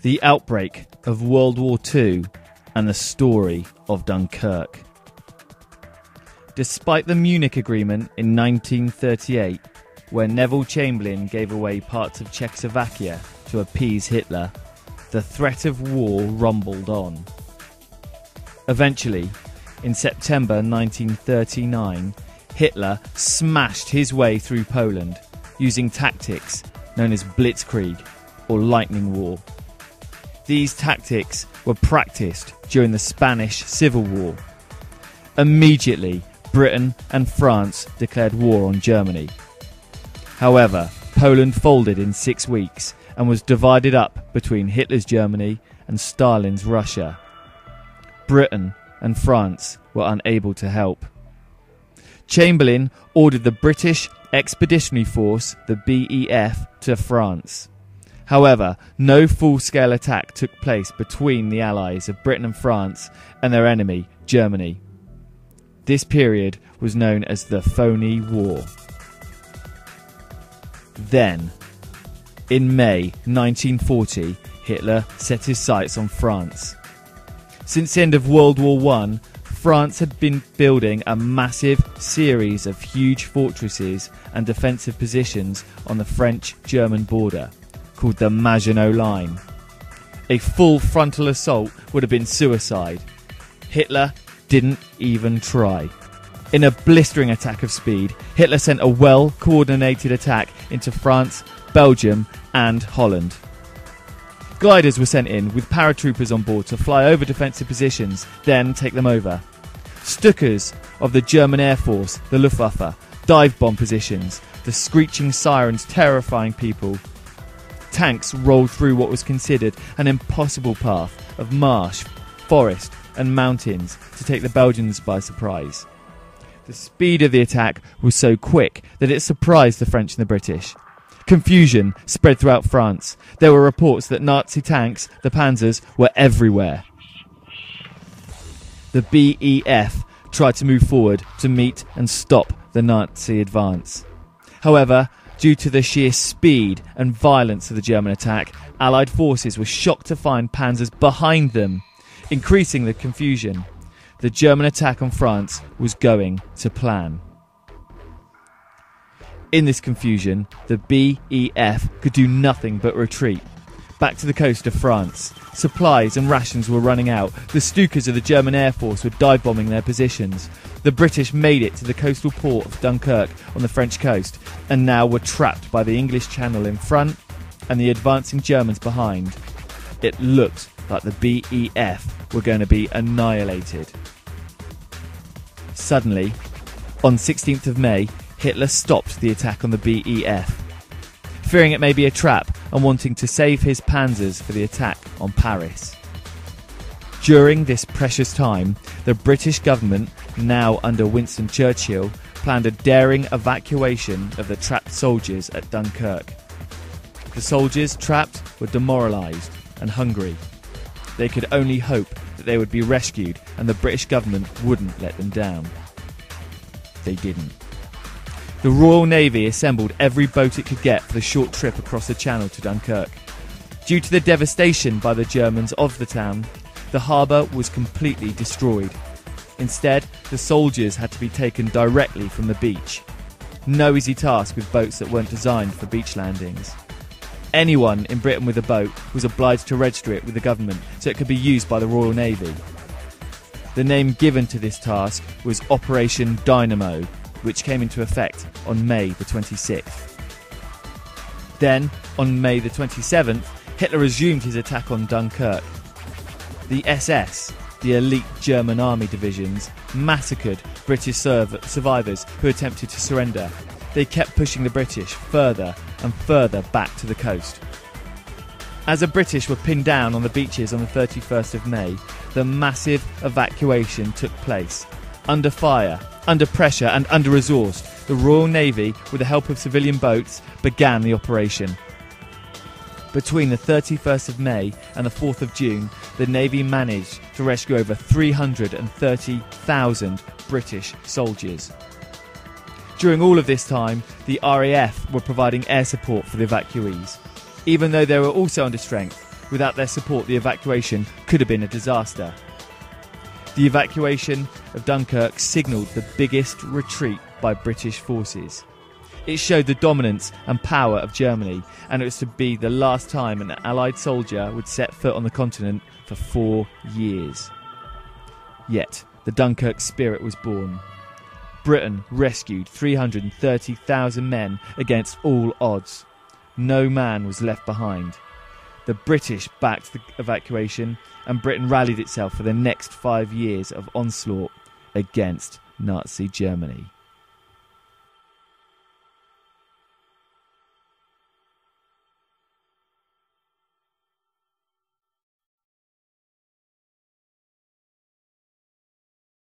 the outbreak of World War II and the story of Dunkirk. Despite the Munich Agreement in 1938, where Neville Chamberlain gave away parts of Czechoslovakia to appease Hitler, the threat of war rumbled on. Eventually, in September 1939, Hitler smashed his way through Poland using tactics known as Blitzkrieg or Lightning War. These tactics were practiced during the Spanish Civil War. Immediately, Britain and France declared war on Germany. However, Poland folded in 6 weeks and was divided up between Hitler's Germany and Stalin's Russia. Britain and France were unable to help. Chamberlain ordered the British Expeditionary Force, the BEF, to France. However, no full-scale attack took place between the allies of Britain and France and their enemy, Germany. This period was known as the Phony War. Then, in May 1940, Hitler set his sights on France. Since the end of World War I, France had been building a massive series of huge fortresses and defensive positions on the French-German border, called the Maginot Line. A full frontal assault would have been suicide. Hitler didn't even try. In a blistering attack of speed, Hitler sent a well-coordinated attack into France, Belgium and Holland. Gliders were sent in with paratroopers on board to fly over defensive positions, then take them over. Stukas of the German Air Force, the Luftwaffe, dive bomb positions, the screeching sirens terrifying people. Tanks rolled through what was considered an impossible path of marsh, forest and mountains to take the Belgians by surprise. The speed of the attack was so quick that it surprised the French and the British. Confusion spread throughout France. There were reports that Nazi tanks, the Panzers, were everywhere. The BEF tried to move forward to meet and stop the Nazi advance. However, due to the sheer speed and violence of the German attack, Allied forces were shocked to find panzers behind them, increasing the confusion. The German attack on France was going to plan. In this confusion, the BEF could do nothing but retreat back to the coast of France. Supplies and rations were running out. The Stukas of the German Air Force were dive bombing their positions. The British made it to the coastal port of Dunkirk on the French coast and now were trapped by the English Channel in front and the advancing Germans behind. It looked like the BEF were going to be annihilated. Suddenly, on 16th of May, Hitler stopped the attack on the BEF. Fearing it may be a trap and wanting to save his panzers for the attack on Paris. During this precious time, the British government, now under Winston Churchill, planned a daring evacuation of the trapped soldiers at Dunkirk. The soldiers trapped were demoralised and hungry. They could only hope that they would be rescued and the British government wouldn't let them down. They didn't. The Royal Navy assembled every boat it could get for the short trip across the Channel to Dunkirk. Due to the devastation by the Germans of the town, the harbour was completely destroyed. Instead, the soldiers had to be taken directly from the beach. No easy task with boats that weren't designed for beach landings. Anyone in Britain with a boat was obliged to register it with the government so it could be used by the Royal Navy. The name given to this task was Operation Dynamo, which came into effect on May the 26th. Then, on May the 27th, Hitler resumed his attack on Dunkirk. The SS, the elite German army divisions, massacred British survivors who attempted to surrender. They kept pushing the British further and further back to the coast. As the British were pinned down on the beaches on the 31st of May, the massive evacuation took place. Under fire, under pressure and under-resourced, the Royal Navy, with the help of civilian boats, began the operation. Between the 31st of May and the 4th of June, the Navy managed to rescue over 330,000 British soldiers. During all of this time, the RAF were providing air support for the evacuees. Even though they were also under strength, Without their support, the evacuation could have been a disaster. The evacuation of Dunkirk signalled the biggest retreat by British forces. It showed the dominance and power of Germany, and it was to be the last time an Allied soldier would set foot on the continent for 4 years. Yet, the Dunkirk spirit was born. Britain rescued 330,000 men against all odds. No man was left behind. The British backed the evacuation, and Britain rallied itself for the next 5 years of onslaught against Nazi Germany.